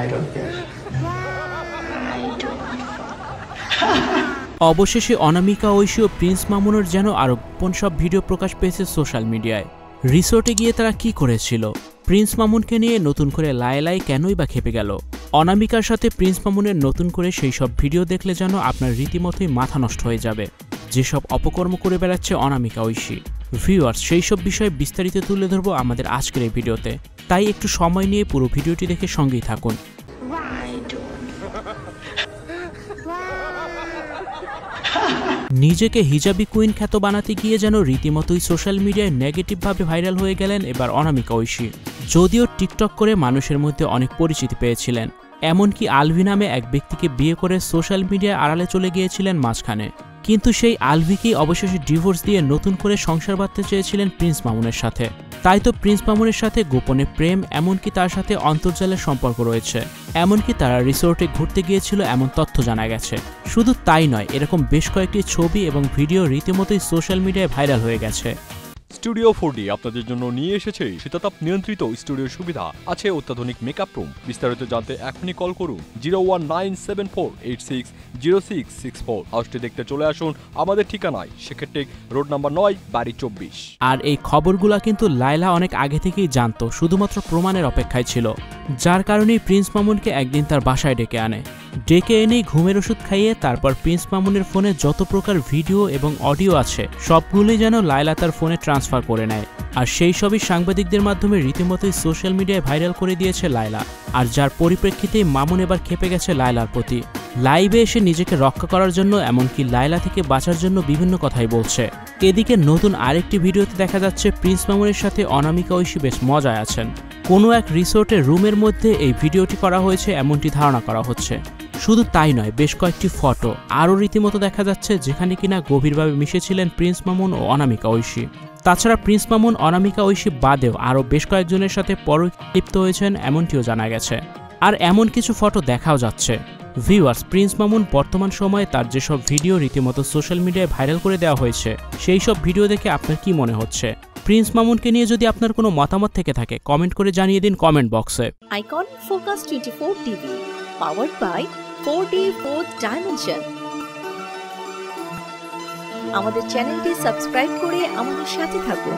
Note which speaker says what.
Speaker 1: I don't care.
Speaker 2: অবশেষে অনামিকা ঐশী ও Prince মামুনের যেন আরো গোপন সব ভিডিও প্রকাশ পেয়েছে সোশ্যাল মিডিয়ায়। রিসোর্টে গিয়ে তারা কি করেছিল, প্রিন্স মামুনকে নিয়ে নতুন করে লায়লাই কেনই বা খেপে গেল। অনামিকার সাথে প্রিন্স মামুনের নতুন করে সেই সব ভিডিও দেখলে যেন আপনার রীতিমতোই মাথা নষ্ট হয়ে যাবে, যেসব অপকর্ম করে বেড়াচ্ছে অনামিকা ঐশী। ভিউয়ার্স, সেই সব বিষয়ে বিস্তারিত তুলে ধরবো আমাদের আজকের এই ভিডিওতে, তাই একটু সময় নিয়ে পুরো ভিডিওটি দেখে সঙ্গেই থাকুন। নিজেকে হিজাবি কুইন খ্যাত বানাতে গিয়ে যেন রীতিমতোই সোশ্যাল মিডিয়ায় নেগেটিভভাবে ভাইরাল হয়ে গেলেন এবার অনামিকা ঐশী। যদিও টিকটক করে মানুষের মধ্যে অনেক পরিচিতি পেয়েছিলেন, এমনকি আলভি নামে এক ব্যক্তিকে বিয়ে করে সোশ্যাল মিডিয়ায় আড়ালে চলে গিয়েছিলেন মাঝখানে। কিন্তু সেই আলভিকেই অবশেষে ডিভোর্স দিয়ে নতুন করে সংসার বাঁধতে চেয়েছিলেন প্রিন্স মামুনের সাথে। তাই তো প্রিন্স মামুনের সাথে গোপনে প্রেম, এমনকি তার সাথে অন্তর্জালের সম্পর্ক রয়েছে। এমনকি তারা রিসোর্টে ঘুরতে গিয়েছিল এমন তথ্য জানা গেছে। শুধু তাই নয়, এরকম বেশ কয়েকটি ছবি এবং ভিডিও রীতিমতোই সোশ্যাল মিডিয়ায় ভাইরাল হয়ে গেছে।
Speaker 3: স্টুডিও 4D আপনাদের জন্য নিয়ে এসেছে শীতাতাপ নিয়ন্ত্রিত স্টুডিও সুবিধা, আছে অত্যাধুনিক মেকআপ রুম। বিস্তারিত জানতে এখনই কল করুন 01974860664। হাউসটি দেখতে চলে আসুন আমাদের ঠিকানায়, সেক্ষেত্রে রোড নাম্বার 9, বাড়ি 24।
Speaker 2: আর এই খবরগুলা কিন্তু লায়লা অনেক আগে থেকেই জানতো, শুধুমাত্র প্রমাণের অপেক্ষায় ছিল। যার কারণেই প্রিন্স মামুনকে একদিন তার বাসায় ডেকে আনে। ডেকে এনেই ঘুমের ওষুধ খাইয়ে তারপর প্রিন্স মামুনের ফোনে যত প্রকার ভিডিও এবং অডিও আছে সবগুলোই যেন লায়লা তার ফোনে ট্রান্সফার করে নেয়। আর সেই সবই সাংবাদিকদের মাধ্যমে রীতিমতোই সোশ্যাল মিডিয়ায় ভাইরাল করে দিয়েছে লায়লা। আর যার পরিপ্রেক্ষিতেই মামুন এবার খেপে গেছে লায়লার প্রতি। লাইভে এসে নিজেকে রক্ষা করার জন্য, এমনকি লায়লা থেকে বাঁচার জন্য বিভিন্ন কথাই বলছে। এদিকে নতুন আরেকটি ভিডিওতে দেখা যাচ্ছে প্রিন্স মামুনের সাথে অনামিকা ঐশী বেশ মজায় আছেন। কোনো এক রিসোর্টের রুমের মধ্যে এই ভিডিওটি করা হয়েছে এমনটি ধারণা করা হচ্ছে। শুধু তাই নয়, বেশ কয়েকটি ফটো আরও রীতিমতো দেখা যাচ্ছে, যেখানে কিনা গভীরভাবে মিশেছিলেন প্রিন্স মামুন ও অনামিকা ঐশী। তাছাড়া প্রিন্স মামুন, অনামিকা ঐশী বাদেও আরও বেশ কয়েকজনের সাথে পরকীয়ায় লিপ্ত হয়েছেন এমনটিও জানা গেছে। আর এমন কিছু ফটো দেখাও যাচ্ছে। ভিউয়ার্স, প্রিন্স মামুন বর্তমান সময়ে তার যেসব ভিডিও রীতিমতো সোশ্যাল মিডিয়ায় ভাইরাল করে দেওয়া হয়েছে, সেই সব ভিডিও দেখে আপনার কি মনে হচ্ছে? প্রিন্স মামুনকে নিয়ে যদি আপনার কোনো মতামত থেকে থাকে, কমেন্ট করে জানিয়ে দিন কমেন্ট বক্সে।
Speaker 4: Icon focus 24 TV, powered by 4D Fourth Dimension। আমাদের চ্যানেলটি সাবস্ক্রাইব করে আমাদের সাথে থাকুন।